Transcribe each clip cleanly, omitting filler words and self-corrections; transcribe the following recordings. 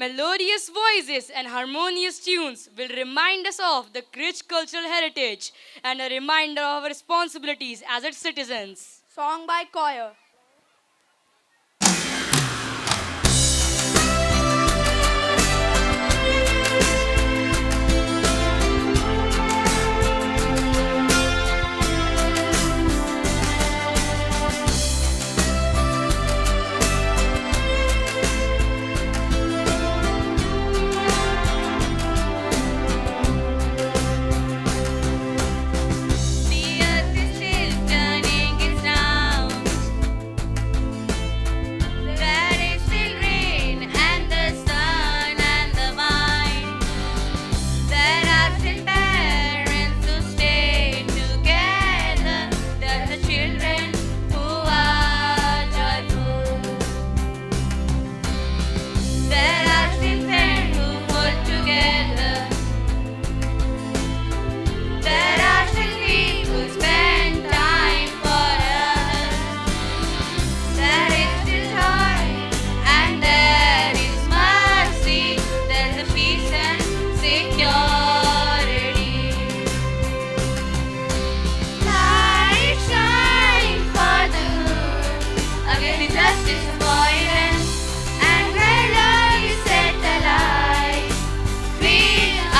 Melodious voices and harmonious tunes will remind us of the rich cultural heritage and a reminder of our responsibilities as its citizens. Song by choir. The earth is still turning its round. There is still rain and the sun and the vine. There are still parents who stay together. There are the children who are joyful. There are still friends who hold together. There are still people spend time for others. There is still joy and there is mercy. There's a peace and security. Light shine for the good against injustice and violence, and where love is set alight. We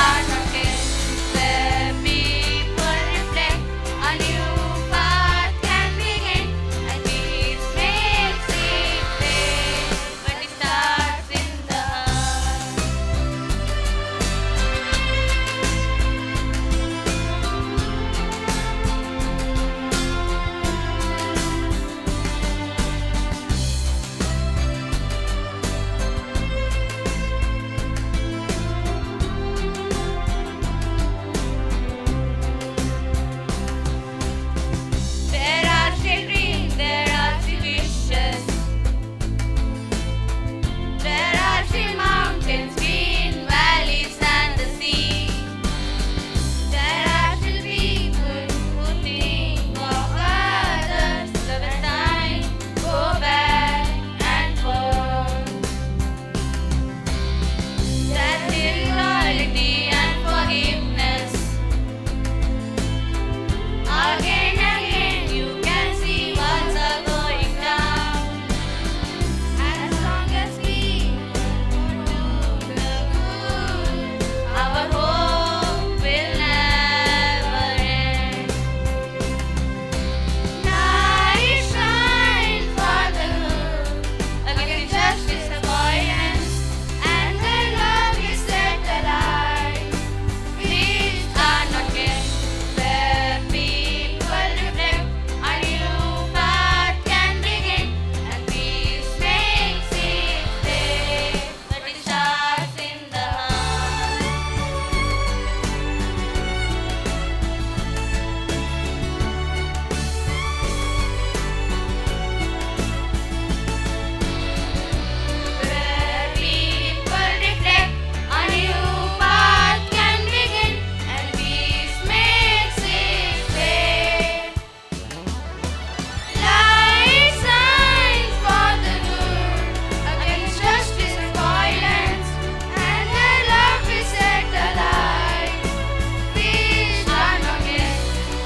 are not here where people reflect a new path can begin, and peace makes it clear, but it starts in the heart. There are still dreams, there are still wishes. There are still mountains, green valleys, and the sea. There are still people who think of others. So when time go back and forth, there's still loyalty and forgiveness. Again, again, you can see what's going down. As long as we do the good, our hope will never end. Light shine for the good against injustice and violence, and where love is set alight. These are not games where people reflect. A new path can begin, and peace makes it clear, but it starts in the heart. Where people reflect, a new path can begin, and peace makes it clear. Light shines for the good against justice and violence, and where love is set alight. These are not games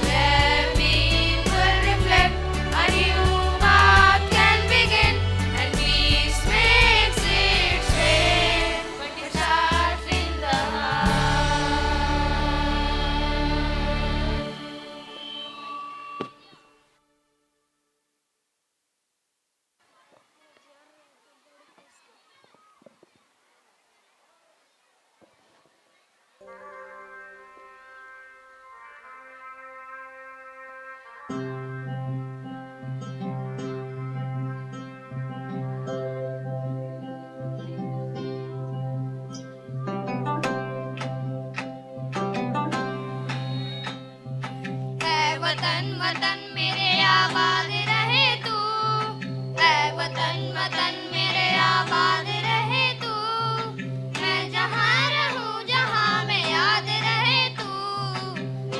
where people reflect. A new path can begin, and peace makes it clear, but it starts in the heart. ऐ वतन वतन मेरे आबाद रहे तू, ऐ वतन वतन मेरे आबाद रहे तू। मैं जहाँ रहूँ जहाँ मैं याद रहे तू,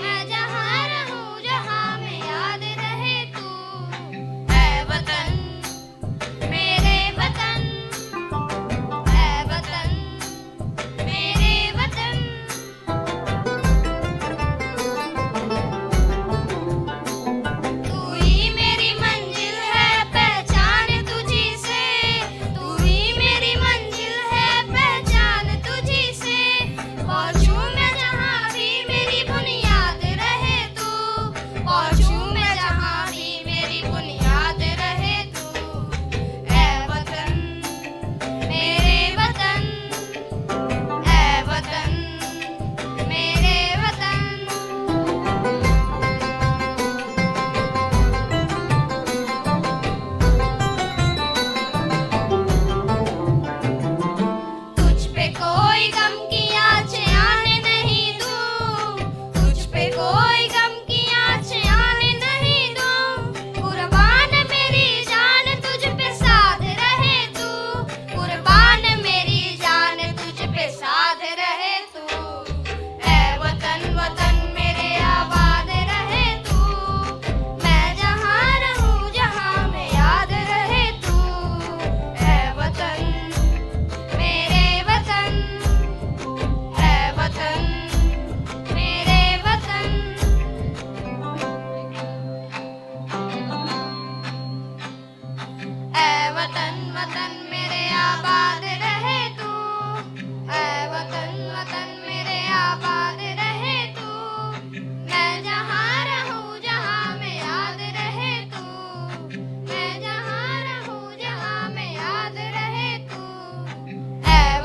मैं जहाँ रहूँ जहाँ मैं याद रहे तू। ऐ वतन मेरे वतन, ऐ वतन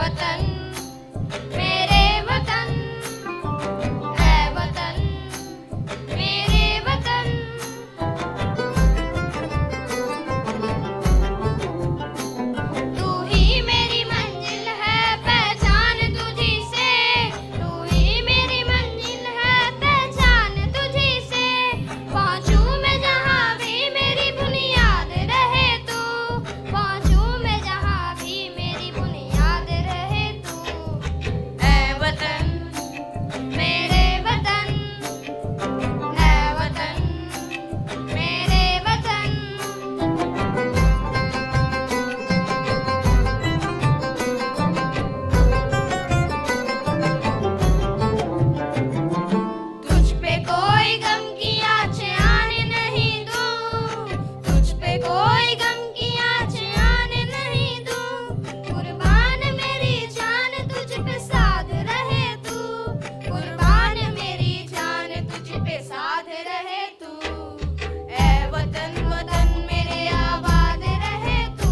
वतन मेरे वतन है वतन मेरे वतन तू ही मेरी मंजिल है पहचान तुझी से तू ही मेरी मंजिल है पहचान तुझी से पहुंचूं मैं जहां भी मेरी बुनियाद रहे तू पहुंचूं मैं जहां भी मेरी बुनियाद रहे तू ऐ वतन मेरे वतन ऐ वतन मेरे वतन तुझ पे कोई गम की आँचें आने नहीं दूं तुझ पे कोई गम की आँचें आने नहीं दूं कुर्बान मेरी जान तुझ पे साध रहे तू कुर्बान मेरी जान तुझ पे साध रहे तू ऐ वतन वतन मेरे आबाद रहे तू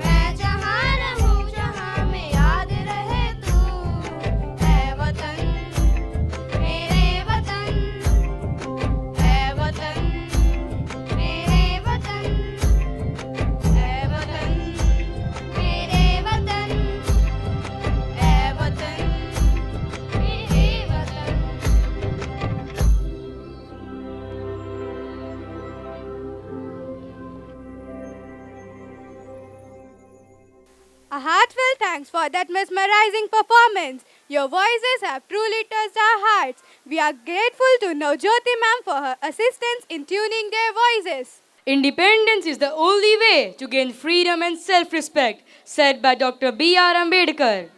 मैं जहाँ रहूं जहाँ में याद रहे तू ऐ वतन मेरे वतन है वतन मेरे वतन है वतन मेरे वतन है वतन मेरे वतन A heartfelt thanks for that mesmerizing performance. Your voices have truly touched our hearts. We are grateful to Navjyoti ma'am for her assistance in tuning their voices. Independence is the only way to gain freedom and self-respect, said by Dr. B.R. Ambedkar.